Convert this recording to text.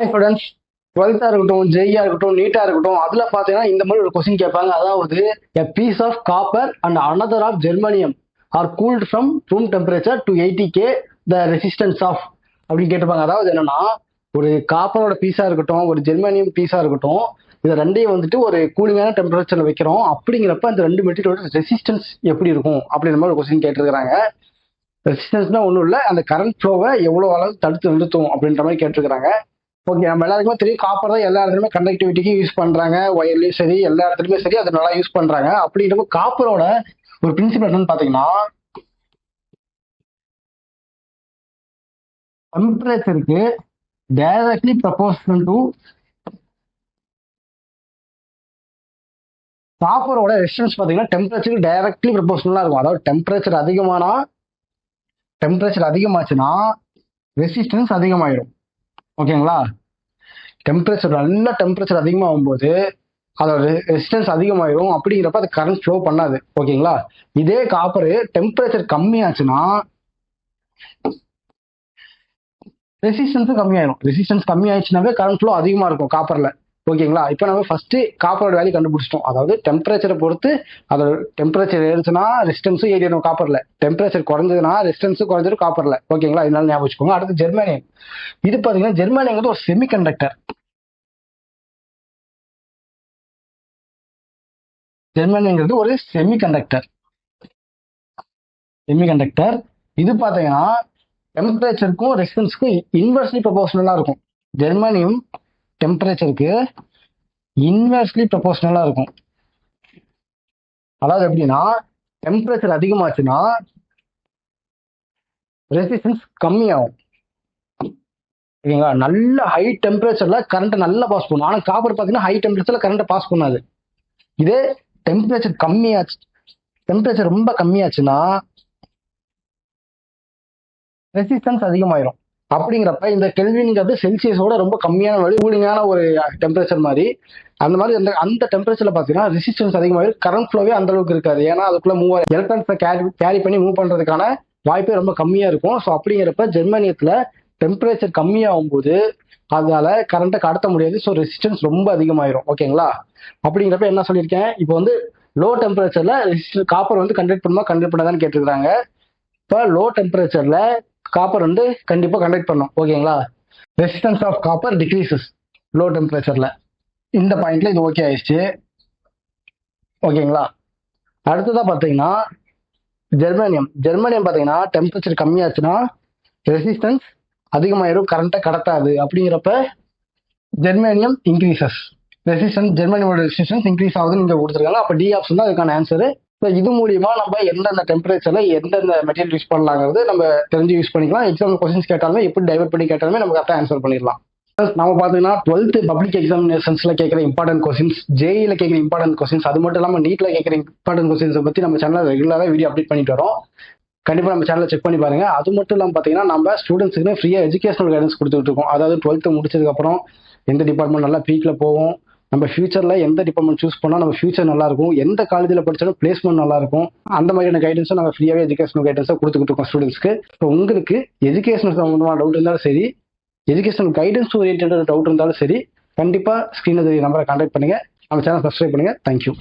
Students, 12th இருக்கட்டும், ஜேஇஆ இருக்கட்டும், நீட்டா இருக்கட்டும், அதுல பாத்தீங்கன்னா இந்த மாதிரி ஒரு கொஸ்டின் கேட்பாங்க. அதாவது a piece of copper and another of germanium are cooled from room temperature to 80K, the resistance of அப்படின்னு கேட்டிருப்பாங்க. அதாவது என்னன்னா, ஒரு காப்பரோட பீஸா இருக்கட்டும், ஒரு ஜெர்மானியம் பீஸா இருக்கட்டும், இது ரெண்டையும் வந்துட்டு ஒரு கூலிங்கான டெம்பரேச்சர்ல வைக்கிறோம். அப்படிங்கிறப்ப அந்த ரெண்டு மெட்டீரியலோட ரெசிஸ்டன்ஸ் எப்படி இருக்கும் அப்படின்ற மாதிரி ஒரு கொஸ்டின் கேட்டிருக்காங்க. ரெசிஸ்டன்ஸ்னா ஒன்றும் இல்லை, அந்த கரண்ட் ஃப்ளோவை எவ்வளோ அளவு தடுத்து நிறுத்தும் அப்படின்ற மாதிரி கேட்டிருக்காங்க. ஓகே, நம்ம எல்லாருக்குமே தெரியும் காப்பர் தான் எல்லா இடத்துலையுமே கண்டக்டிவிட்டிக்கு யூஸ் பண்றாங்க, ஒயர்லயும் சரி எல்லா இடத்துலையுமே சரி அதை நல்லா யூஸ் பண்றாங்க. அப்படின்றப்ப காப்பரோட ஒரு பிரின்சிபல் என்னன்னு பாத்தீங்கன்னா, டெம்பரேச்சருக்கு டைரக்ட்லி ப்ரொபோர்ஷனல் டு காப்பரோட ரெசிஸ்டன்ஸ் பாத்தீங்கன்னா டெம்பரேச்சருக்கு டைரக்ட்லி ப்ரொபோர்ஷனலா இருக்கும். அதாவது டெம்பரேச்சர் அதிகமாச்சுன்னா ரெசிஸ்டன்ஸ் அதிகமாயிடும். ஓகேங்களா, நல்ல டெம்பரேச்சர் அதிகமாகும் போது அதோட ரெசிஸ்டன்ஸ் அதிகமாயிரும். அப்படிங்கிறப்ப அது கரண்ட் ஃப்ளோ பண்ணாது. ஓகேங்களா, இதே காப்பர் டெம்பரேச்சர் கம்மியாச்சுன்னா ரெசிஸ்டன்ஸும் கம்மியாயிரும். ரெசிஸ்டன்ஸ் கம்மியாயிடுச்சுனாவே கரண்ட் ஃப்ளோ அதிகமா இருக்கும் காப்பர்ல. ஓகேங்களா, இப்போ நம்ம ஃபர்ஸ்ட் காப்பரோட வேல்யூ கண்டுபிடிச்சிட்டோம். அதாவது டெம்பரேச்சரை பொறுத்து அதோட டெம்பரேச்சர் ஏறிச்சுன்னா ரெசிஸ்டன்ஸும் ஏறிடும் காப்பர்ல, டெம்பரேச்சர் குறைஞ்சதுன்னா ரெசிஸ்டன்ஸும் குறைஞ்சிடும் காப்பர்ல. ஓகேங்களா, இதனால ஞாபகம் வச்சுக்கோங்க. அடுத்து ஜெர்மானியம். இது பாத்தீங்கன்னா ஜெர்மானியங்கிறது ஒரு செமிகண்டக்டர். ஜெர்மானியங்கிறது ஒரு செமிகண்டக்டர். இது பாத்தீங்கன்னா டெம்பரேச்சருக்கும் ரெசிஸ்டன்ஸுக்கும் இன்வெர்ஸ்லி ப்ரொபோர்ஷனலா இருக்கும். ஜெர்மானியம் டெம்பரேச்சருக்கு இன்வெர்ஸ்லி ப்ரொபோர்ஷனலா இருக்கும். அதாவது எப்படின்னா, டெம்பரேச்சர் அதிகமாச்சுன்னா ரெசிஸ்டன்ஸ் கம்மியாகும். ஓகேங்களா, நல்ல ஹை டெம்பரேச்சர்ல கரண்ட் நல்லா பாஸ் பண்ணும். ஆனா காப்பர் பாத்தீங்கன்னா ஹை டெம்பரேச்சர்ல கரண்ட் பாஸ் பண்ணாது. இதே டெம்பரேச்சர் ரொம்ப கம்மியாச்சுன்னா ரெசிஸ்டன்ஸ் அதிகமாயிரும். அப்படிங்கிறப்ப இந்த கெல்வின்ங்கிறது செல்சியஸோட ரொம்ப கம்மியான கூலிங்கான ஒரு டெம்பரேச்சர் மாதிரி. அந்த மாதிரி அந்த டெம்பரேச்சர்ல பாத்தீங்கன்னா ரெசிஸ்டன்ஸ் அதிகமாயிரும், கரண்ட் ஃப்ளோவே அந்த அளவுக்கு இருக்காது. ஏன்னா அதுக்குள்ள எலக்ட்ரான்ஸை கேரி பண்ணி மூவ் பண்றதுக்கான வாய்ப்பே ரொம்ப கம்மியா இருக்கும். ஸோ அப்படிங்கிறப்ப ஜெர்மானியத்துல டெம்பரேச்சர் கம்மியாகும் போது அதனால கரண்ட்டை கடத்த முடியாது. ஸோ ரெசிஸ்டன்ஸ் ரொம்ப அதிகமாயிரும். ஓகேங்களா, அப்படிங்கிறப்ப என்ன சொல்லியிருக்கேன், இப்போ வந்து லோ டெம்பரேச்சர்ல காப்பர் வந்து கண்டக்ட் பண்ணாதான்னு கேட்டிருக்காங்க. இப்போ லோ டெம்பரேச்சர்ல காப்பர் வந்து கண்டிப்பா கண்டக்ட் பண்ணும். ஓகேங்களா, resistance of copper decreases low டெம்பரேச்சர்ல. இந்த பாயிண்ட்ல இது ஓகே ஆயிடுச்சு. ஓகேங்களா, அடுத்ததா பாத்தீங்கன்னா ஜெர்மானியம் பாத்தீங்கன்னா டெம்பரேச்சர் கம்மியாச்சுன்னா ரெசிஸ்டன்ஸ் அதிகமாயிரும், கரண்ட்டை கடத்தாது. அப்படிங்கிறப்ப ஜெர்மானியம் இன்க்ரீசஸ் ஜெர்மானியோட ரெசிஸ்டன்ஸ் இன்க்ரீஸ் ஆகுதுன்னு இங்க கொடுத்துருக்காங்க. அப்ப டி ஆப்ஷன் தான் அதுக்கான ஆன்சரு. இது மூலியமா நம்ம எந்தெந்த டெம்பரேச்சர்ல எந்தெந்த மெட்டீரியல் யூஸ் பண்ணலாங்கிறது நம்ம தெரிஞ்சு யூஸ் பண்ணிக்கலாம். எக்ஸாம் கொஸ்டின்ஸ் கேட்டாலுமே எப்படி டைவர்ட் பண்ணி கேட்டாலுமே நம்ம கரெக்டாக ஆன்சர் பண்ணிடலாம். நம்ம பாத்தீங்கன்னா 12th பப்ளிக் எக்ஸாமினேஷன்ஸ்ல கேட்கிற இம்பார்ட்டன்ட் கொஸ்டின்ஸ், ஜேஇல கேட்கிற இம்பார்ட்டன்ட் கொஸ்டின்ஸ், அது மட்டும் இல்லாம நீட்ல கேட்கிற இம்பார்ட்டன்ட் கொஸ்டின்ஸ் பத்தி நம்ம சேனல்ல ரெகுலரா வீடியோ அப்டேட் பண்ணிட்டு வரோம். கண்டிப்பா நம்ம சேனலை செக் பண்ணி பாருங்க. அது மட்டும் இல்லாம பாத்தீங்கன்னா நம்ம ஸ்டூடெண்ட்ஸ்க்கு ஃப்ரீயா எஜுகேஷனல் கைடன்ஸ் கொடுத்துட்டு இருக்கோம். அதாவது 12th முடிச்சதுக்கு அப்புறம் எந்த டிபார்ட்மெண்ட் நல்லா பீக்ல போகும், நம்ம ஃபியூச்சர்ல எந்த டிபார்ட்மெண்ட் சூஸ் பண்ணா நம்ம ஃபியூச்சர் நல்லா இருக்கும், எந்த காலேஜ்ல படிச்சாலும் பிளேஸ்மெண்ட் நல்லா இருக்கும், அந்த மாதிரியான கைடன்ஸும் நம்ம ஃப்ரீயாவே எஜுகேஷனல் கைடன்ஸை கொடுத்துக்கிட்டு இருக்கோம் ஸ்டூடெண்ட்ஸ்க்கு. இப்போ உங்களுக்கு எஜுகேஷனல் சம்பந்தமான டவுட் இருந்தாலும் சரி, எஜுகேஷனல் கைடன்ஸ் ஓரியன்டட் டவுட் இருந்தாலும் சரி, கண்டிப்பா ஸ்கிரீன்ல தெரிய நம்பரை கான்டாக்ட் பண்ணுங்க. நம்ம சேனல் சப்ஸ்கிரைப் பண்ணுங்க. தேங்க்யூ.